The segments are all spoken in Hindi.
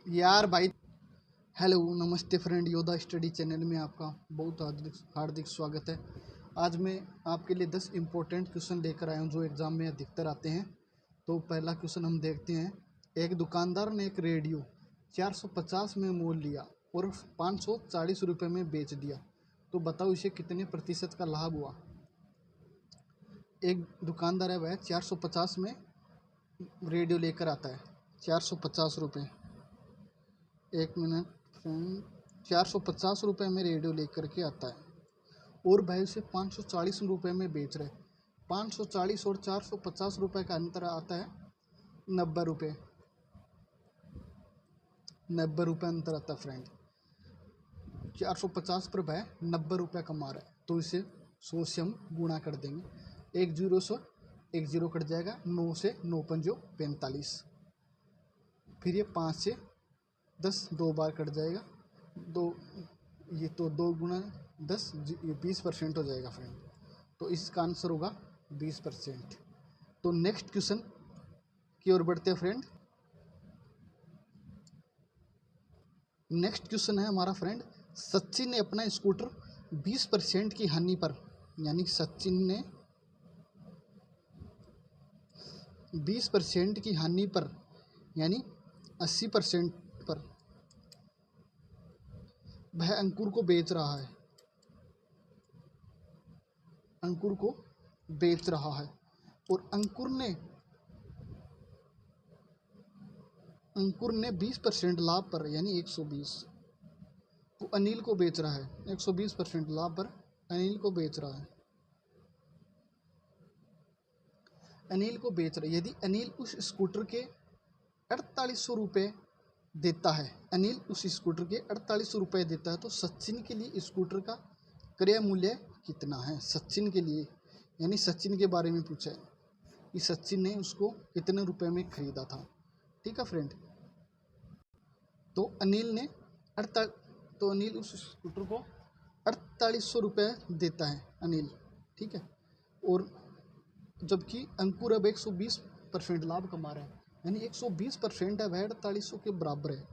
यार भाई। हेलो नमस्ते फ्रेंड, योदा स्टडी चैनल में आपका बहुत हार्दिक हार्दिक स्वागत है। आज मैं आपके लिए 10 इम्पोर्टेंट क्वेश्चन लेकर आया हूँ जो एग्ज़ाम में अधिकतर आते हैं। तो पहला क्वेश्चन हम देखते हैं। एक दुकानदार ने एक रेडियो 450 में मोल लिया और 540 रुपये में बेच दिया। तो बताओ इसे कितने प्रतिशत का लाभ हुआ। एक दुकानदार है, वह 450 में रेडियो लेकर आता है। 450 रुपये, एक मिनट फ्रेंड, 450 रुपये में रेडियो लेकर के आता है और भाई उसे 540 रुपये में बेच रहे। 540 और 450 रुपये का अंतर आता है 90 रुपये। 90 रुपये अंतर आता है फ्रेंड। 450 पर भाई 90 रुपये कमा रहा है, तो इसे 100 से हम गुणा कर देंगे। एक जीरो कट जाएगा, 9 से 9 पंजो 45। फिर ये 5 से 10 दो बार कट जाएगा, दो, ये तो 2 गुना 10, ये 20% हो जाएगा फ्रेंड। तो इसका आंसर होगा 20%। तो नेक्स्ट क्वेश्चन की ओर बढ़ते हैं फ्रेंड। नेक्स्ट क्वेश्चन है हमारा फ्रेंड, सचिन ने अपना स्कूटर 20% की हानि पर, यानी सचिन ने 20% की हानि पर यानी 80% पर वह अंकुर को बेच रहा है। अंकुर को बेच रहा है और अंकुर ने 20% लाभ पर यानी 120, तो अनिल को बेच रहा है। 120% लाभ पर अनिल को बेच रहा है। अनिल को बेच रहा है। यदि अनिल उस स्कूटर के 4800 रुपये देता है, अनिल उस स्कूटर के 4800 रुपये देता है, तो सचिन के लिए स्कूटर का क्रय मूल्य कितना है। सचिन के लिए यानी सचिन के बारे में पूछा है कि सचिन ने उसको कितने रुपए में खरीदा था। ठीक है फ्रेंड। तो अनिल उस स्कूटर को 4800 रुपये देता है अनिल। ठीक है। और जबकि अंकुर अब 120% लाभ कमा रहा है, यानी 120% है, वह 4800 के बराबर है।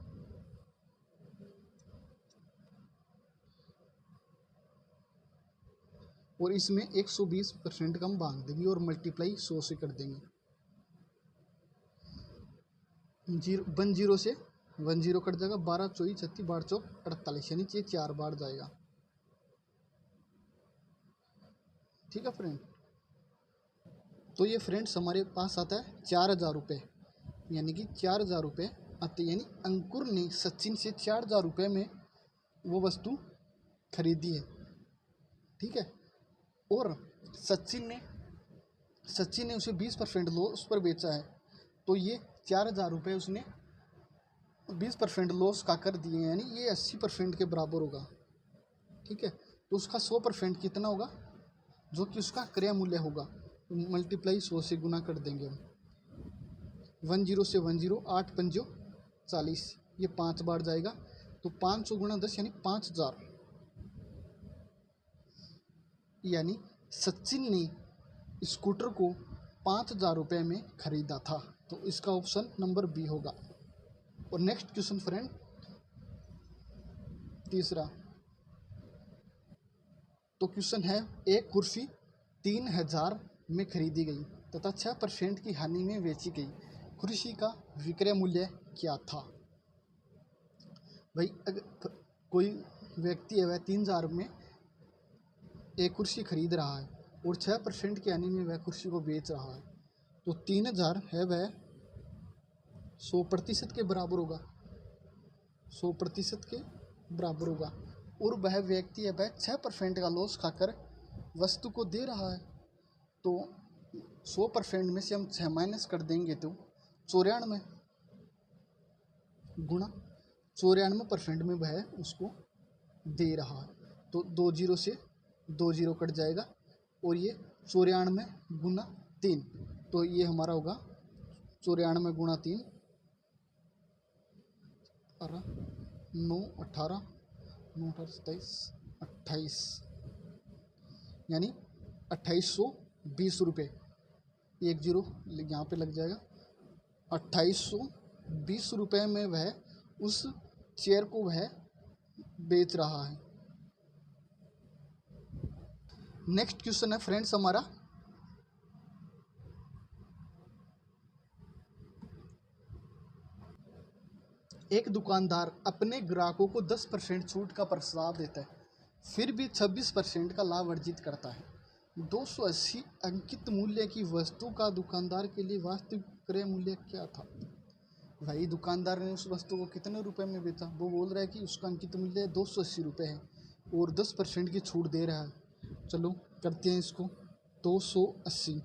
और इसमें 120% का हम भाग देंगे और मल्टीप्लाई 100 से कर देंगे। 10 से 10 कट जाएगा, 12 चौई 36 12 चौक 48, यानी ये 4 बार जाएगा। ठीक है फ्रेंड। तो ये फ्रेंड्स हमारे पास आता है 4000 रुपये, यानी कि 4000 रुपये आते, यानी अंकुर ने सचिन से 4000 रुपये में वो वस्तु खरीदी है। ठीक है। और सचिन ने उसे 20% लॉस पर बेचा है, तो ये 4000 रुपये उसने 20% लॉस का कर दिए, यानी ये 80% के बराबर होगा। ठीक है। तो उसका 100% कितना होगा, जो कि उसका क्रय मूल्य होगा। तो मल्टीप्लाई 100 से गुना कर देंगे हम। 10 से 10, 8 पंजो 40, ये 5 बार जाएगा, तो 500 गुना 10 यानी 5000, यानी सचिन ने स्कूटर को 5000 रुपये में खरीदा था। तो इसका ऑप्शन नंबर बी होगा। और नेक्स्ट क्वेश्चन फ्रेंड, तीसरा। तो क्वेश्चन है, एक कुर्सी 3000 में खरीदी गई तथा 6% की हानि में बेची गई। कुर्सी का विक्रय मूल्य क्या था। भाई अगर कोई व्यक्ति है, वह 3000 में एक कुर्सी खरीद रहा है और 6% की हानि में वह कुर्सी को बेच रहा है, तो 3000 है वह 100% के बराबर होगा। 100% के बराबर होगा। और वह व्यक्ति है, वह 6% का लॉस खाकर वस्तु को दे रहा है, तो 100% में से हम 6 माइनस कर देंगे तो 94 गुणा 94% में वह उसको दे रहा है। तो 20 से 20 कट जाएगा और ये 94 गुना 3, तो ये हमारा होगा 94 गुना 3, 9 18 9 27 28, यानी 2820 रुपये। 10 यहाँ पे लग जाएगा। 2820 रुपये में वह उस चेयर को वह बेच रहा है। नेक्स्ट क्वेश्चन है फ्रेंड्स हमारा, एक दुकानदार अपने ग्राहकों को 10% छूट का प्रस्ताव देता है, फिर भी 26% का लाभ अर्जित करता है। 280 अंकित मूल्य की वस्तु का दुकानदार के लिए वास्तविक क्रय मूल्य क्या था? भाई दुकानदार ने उस वस्तु को कितने रुपए में बेचा? वो बोल रहा है कि उसका अंकित मूल्य 280 रुपये है और 10% की छूट दे रहा है। चलो करते हैं इसको। 280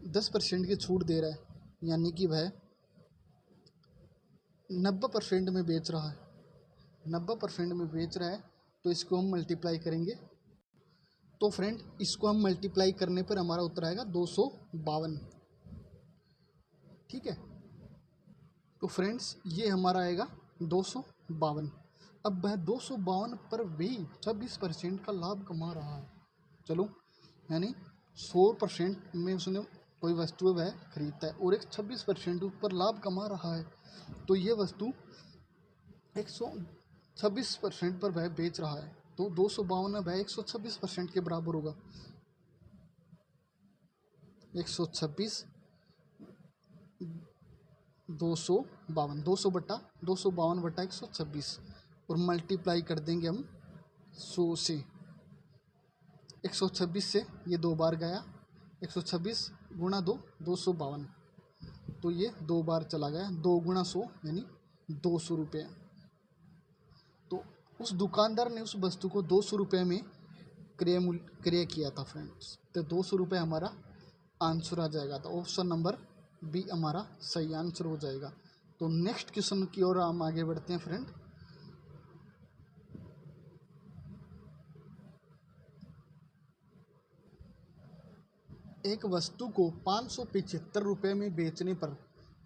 10% की छूट दे रहा है, यानी कि वह 90% में बेच रहा है। 90% में बेच रहा है, तो इसको हम मल्टीप्लाई करेंगे। तो फ्रेंड इसको हम मल्टीप्लाई करने पर हमारा उत्तर आएगा 252। ठीक है, तो फ्रेंड्स ये हमारा आएगा 252। अब वह 252 पर भी 26% का लाभ कमा रहा है। चलो, यानी 100% में उसने कोई वस्तु वह खरीदता है और एक 26% ऊपर लाभ कमा रहा है, तो ये वस्तु 126% पर वह बेच रहा है। तो 252 वह 126% के बराबर होगा। 126 252 252 बटा 126 और मल्टीप्लाई कर देंगे हम 100 से। 126 से ये 2 बार गया, 126 गुणा 2 252, तो ये 2 बार चला गया। 2 गुणा 100 यानी 200 रुपये। तो उस दुकानदार ने उस वस्तु को 200 रुपये में क्रय किया था फ्रेंड्स। तो 200 रुपये हमारा आंसर आ जाएगा। तो ऑप्शन नंबर बी हमारा सही आंसर हो जाएगा। तो नेक्स्ट क्वेश्चन की ओर हम आगे बढ़ते हैं फ्रेंड। एक वस्तु को 575 रुपये में बेचने पर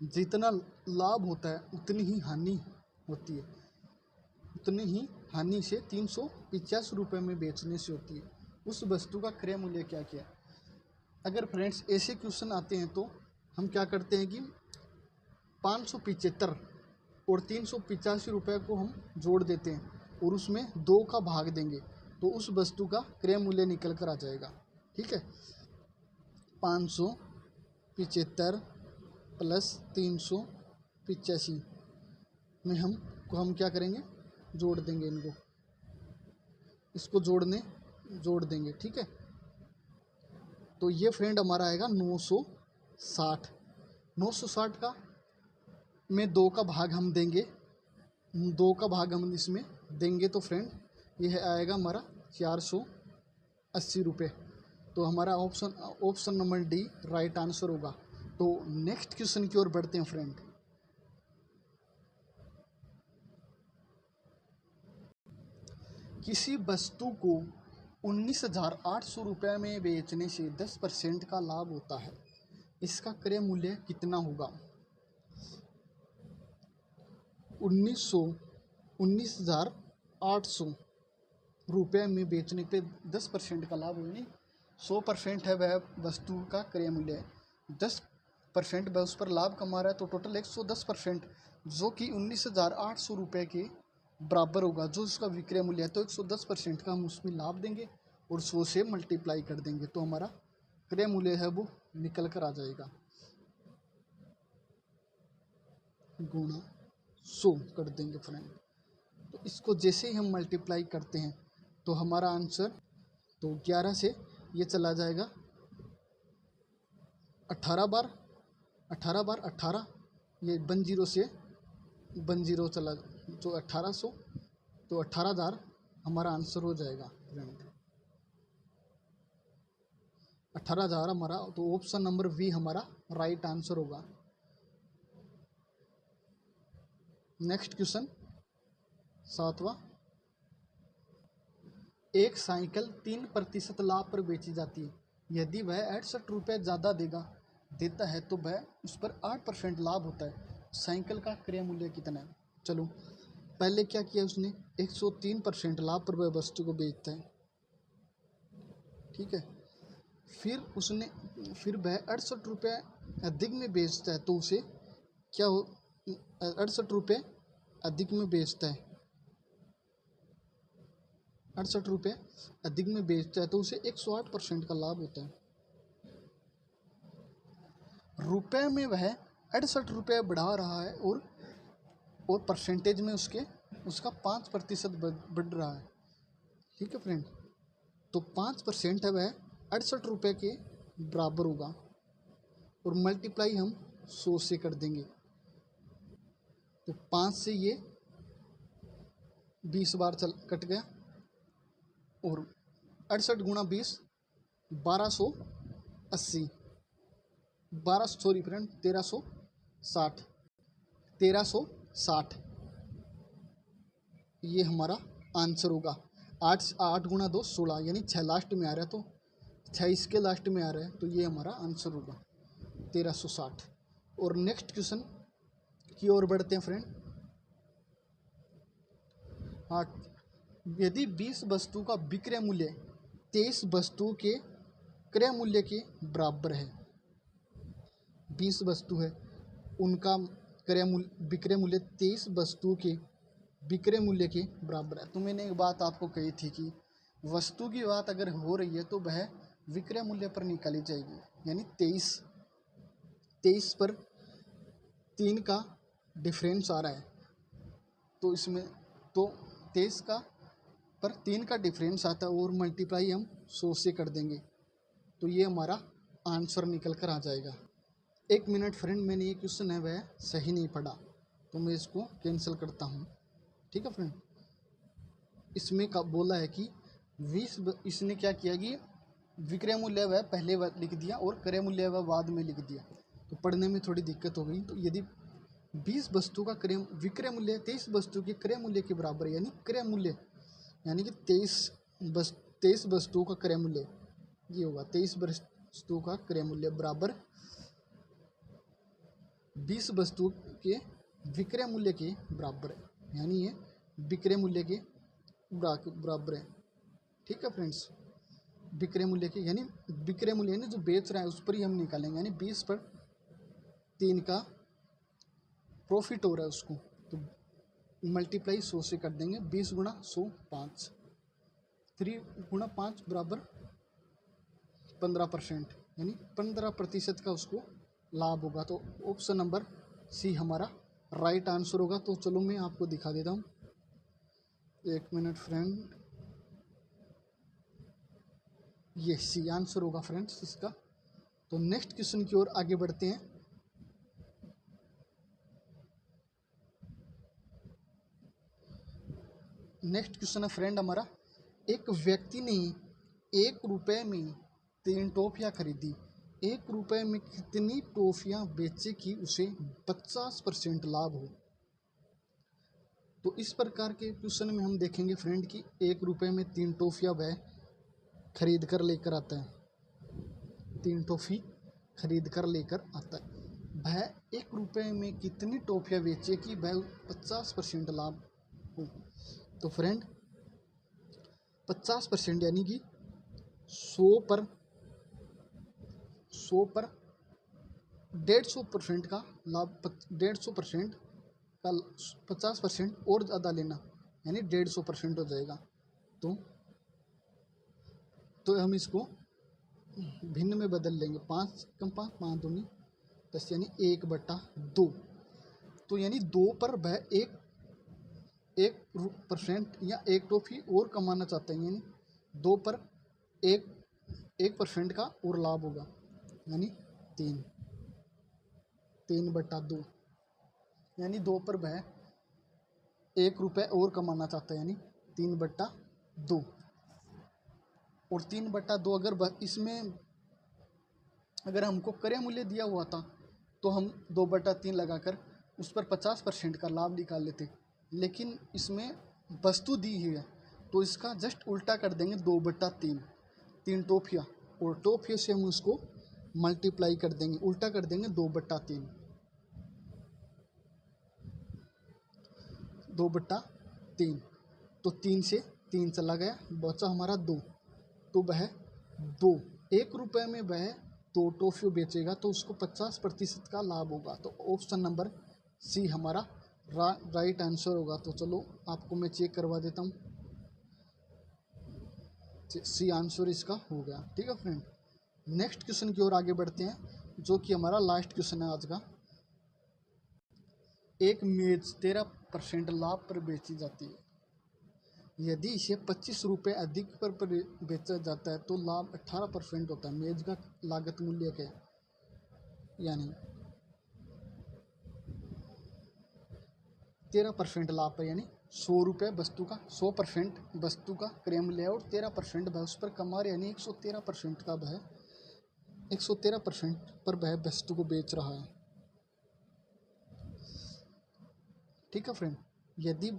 जितना लाभ होता है उतनी ही हानि होती है। उतनी ही हानि से 385 रुपये में बेचने से होती है। उस वस्तु का क्रय मूल्य क्या क्या? अगर फ्रेंड्स ऐसे क्वेश्चन आते हैं तो हम क्या करते हैं कि 575 और 385 रुपये को हम जोड़ देते हैं और उसमें 2 का भाग देंगे, तो उस वस्तु का क्रय मूल्य निकल कर आ जाएगा। ठीक है, 575 प्लस 385 में हम क्या करेंगे, जोड़ देंगे इनको, इसको जोड़ देंगे। ठीक है, तो ये फ्रेंड हमारा आएगा 960। 960 का में 2 का भाग हम देंगे, 2 का भाग हम इसमें देंगे, तो फ्रेंड यह आएगा हमारा 480 रुपये। तो हमारा option number D right answer होगा। तो नेक्स्ट क्वेश्चन की ओर बढ़ते हैं फ्रेंड। किसी वस्तु को 19,800 रुपये में बेचने से 10% का लाभ होता है, इसका क्रय मूल्य कितना होगा? 19,800 रुपये में बेचने पे 10% का लाभ, यानी 100% है वह वस्तु का क्रय मूल्य है, 10% वह उस पर लाभ कमा रहा है, तो टोटल 110% जो कि 19,800 रुपये के बराबर होगा जो उसका विक्रय मूल्य है। तो 110% का हम उसमें लाभ देंगे और 100 से मल्टीप्लाई कर देंगे, तो हमारा क्रय मूल्य है वो निकल कर आ जाएगा, गुणा 100 कर देंगे फ्रेंड। तो इसको जैसे ही हम मल्टीप्लाई करते हैं तो हमारा आंसर, तो 11 से ये चला जाएगा 18 बार 18, ये 10 से 10 चला, तो 1800, तो 18,000 हमारा आंसर हो जाएगा फ्रेंड। 18,000 हमारा, तो ऑप्शन नंबर बी हमारा राइट आंसर होगा। नेक्स्ट क्वेश्चन 7वां। एक साइकिल 3% लाभ पर बेची जाती है, यदि वह 68 रुपये ज़्यादा देता है तो वह उस पर 8% लाभ होता है। साइकिल का क्रय मूल्य कितना है? चलो पहले क्या किया उसने, 103% लाभ पर वह वस्तु को बेचता है। ठीक है, फिर वह 68 रुपये अधिक में बेचता है, तो उसे क्या हो, 68 रुपये अधिक में बेचता है, 68 रुपये अधिक में बेचता है तो उसे 108% का लाभ होता है। रुपए में वह 68 रुपये बढ़ा रहा है और परसेंटेज में उसका 5% बढ़ रहा है। ठीक है फ्रेंड, तो 5% है वह 68 रुपये के बराबर होगा और मल्टीप्लाई हम 100 से कर देंगे। तो 5 से ये 20 बार कट गया और 68 गुणा 20 1280 1360 ये हमारा आंसर होगा। 8 गुणा 2 16 यानी 6 लास्ट में आ रहा है, तो 6 इसके लास्ट में आ रहा है, तो ये हमारा आंसर होगा 1360। और नेक्स्ट क्वेश्चन की ओर बढ़ते हैं फ्रेंड। हाँ, यदि 20 वस्तु का विक्रय मूल्य 23 वस्तु के क्रय मूल्य के बराबर है, 20 वस्तु है, उनका विक्रय मूल्य 23 वस्तु के विक्रय मूल्य के बराबर है। तो मैंने एक बात आपको कही थी कि वस्तु की बात अगर हो रही है तो वह विक्रय मूल्य पर निकाली जाएगी, यानी 23 पर 3 का डिफरेंस आ रहा है, तो इसमें तो 23 का पर 3 का डिफरेंस आता है और मल्टीप्लाई हम 100 से कर देंगे, तो ये हमारा आंसर निकल कर आ जाएगा। 1 मिनट फ्रेंड, मैंने ये क्वेश्चन है वह सही नहीं पढ़ा, तो मैं इसको कैंसिल करता हूँ। ठीक है फ्रेंड, इसमें का बोला है कि 20 इसने क्या किया कि विक्रय मूल्य वह पहले लिख दिया और क्रय मूल्य वह बाद में लिख दिया, तो पढ़ने में थोड़ी दिक्कत हो गई। तो यदि 20 वस्तु का विक्रय मूल्य 23 वस्तु के क्रय मूल्य के बराबर है, यानी क्रय मूल्य यानी कि 23 वस्तुओं का क्रय मूल्य ये होगा, 23 वस्तुओं का क्रय मूल्य बराबर 20 वस्तु के विक्रय मूल्य के बराबर है, यानी ये विक्रय मूल्य के बराबर है। ठीक है फ्रेंड्स, विक्रय मूल्य के यानी विक्रय मूल्य यानी जो बेच रहा है उस पर ही हम निकालेंगे, यानी 20 पर 3 का प्रॉफिट हो रहा है उसको, तो मल्टीप्लाई 100 से कर देंगे। 20 गुणा 100 5, 3 गुणा 5 बराबर 15%, यानी 15% का उसको लाभ होगा, तो ऑप्शन नंबर सी हमारा राइट आंसर होगा। तो चलो मैं आपको दिखा देता हूँ, 1 मिनट फ्रेंड, ये सी आंसर होगा फ्रेंड्स इसका। तो नेक्स्ट क्वेश्चन की ओर आगे बढ़ते हैं। नेक्स्ट क्वेश्चन है फ्रेंड हमारा, एक व्यक्ति ने 1 रुपये में 3 टॉफियाँ खरीदी, 1 रुपये में कितनी टॉफियाँ बेचे कि उसे 50% लाभ हो। तो इस प्रकार के क्वेश्चन में हम देखेंगे फ्रेंड कि 1 रुपये में 3 टॉफियाँ वह खरीद कर लेकर आता है, 3 टॉफ़ी खरीद कर लेकर आता है। वह 1 रुपये में कितनी टॉफियाँ बेचे कि वह 50% लाभ हो। तो फ्रेंड 50% यानी कि 100 पर 150% का लाभ, 150% का 50% और ज़्यादा लेना, यानी 150% हो जाएगा। तो हम इसको भिन्न में बदल लेंगे, 5 कम 5 5 दूनी 10, यानी 1/2। तो यानी 2 पर वह 1% या 1 टॉफी और कमाना चाहते हैं, यानी 2 पर 1% का और लाभ होगा, यानी 3/2, यानी 2 पर वह 1 रुपये और कमाना चाहता है, यानी 3/2। और 3/2 इसमें अगर हमको क्रय मूल्य दिया हुआ था तो हम 2/3 लगाकर उस पर 50% का लाभ निकाल लेते, लेकिन इसमें वस्तु दी हुई है तो इसका जस्ट उल्टा कर देंगे, 2/3, 3 टॉफियाँ, और टॉफियों से हम उसको मल्टीप्लाई कर देंगे, उल्टा कर देंगे 2/3, 2/3। तो 3 से 3 चला गया, बचा हमारा 2। तो वह 1 रुपये में वह 2 टॉफी बेचेगा तो उसको 50% का लाभ होगा। तो ऑप्शन नंबर सी हमारा राइट आंसर होगा। तो चलो आपको मैं चेक करवा देता हूँ। सी आंसर इसका हो गया। ठीक है फ्रेंड, नेक्स्ट क्वेश्चन की ओर आगे बढ़ते हैं, जो कि हमारा लास्ट क्वेश्चन है आज का। एक मेज 13% लाभ पर बेची जाती है। यदि इसे 25 रुपये अधिक पर बेचा जाता है तो लाभ 18% होता है। मेज का लागत मूल्य क्या है? यानी 13% लाभ पर, यानी 100 रुपये वस्तु का, 100% वस्तु का क्रय मूल्य और 13% वह उस पर कमा रहे, यानी 113% का वह 113% पर वह वस्तु को बेच रहा है। ठीक है फ्रेंड, यदि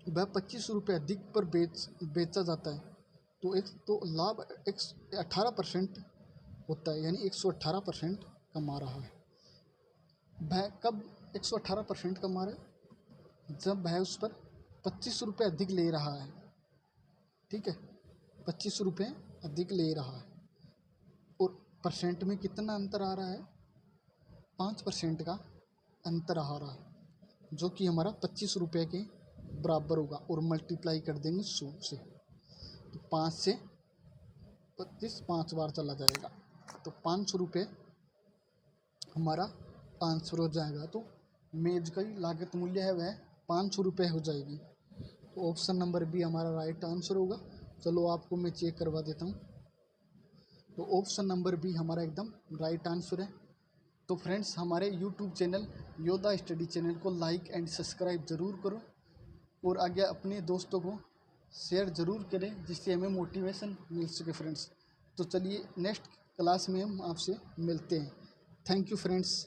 वह 25 रुपये अधिक पर बेचा जाता है तो लाभ 18% होता है, यानी 118% कमा रहा है। वह कब 118% कमा रहा है? जब वह उस पर 25 रुपये अधिक ले रहा है। ठीक है, 25 रुपये अधिक ले रहा है और परसेंट में कितना अंतर आ रहा है? 5% का अंतर आ रहा है, जो कि हमारा 25 रुपये के बराबर होगा और मल्टीप्लाई कर देंगे 100 से। तो 5 से 25 5 बार चला जाएगा, तो 500 रुपये हमारा आंसर हो जाएगा। तो मेज का लागत मूल्य है वह 500 रुपये हो जाएगी। तो ऑप्शन नंबर बी हमारा राइट आंसर होगा। चलो आपको मैं चेक करवा देता हूँ। तो ऑप्शन नंबर बी हमारा एकदम राइट आंसर है। तो फ्रेंड्स, हमारे यूट्यूब चैनल योद्धा स्टडी चैनल को लाइक एंड सब्सक्राइब ज़रूर करो और आगे अपने दोस्तों को शेयर ज़रूर करें, जिससे हमें मोटिवेशन मिल सके फ्रेंड्स। तो चलिए नेक्स्ट क्लास में हम आपसे मिलते हैं। Thank you friends.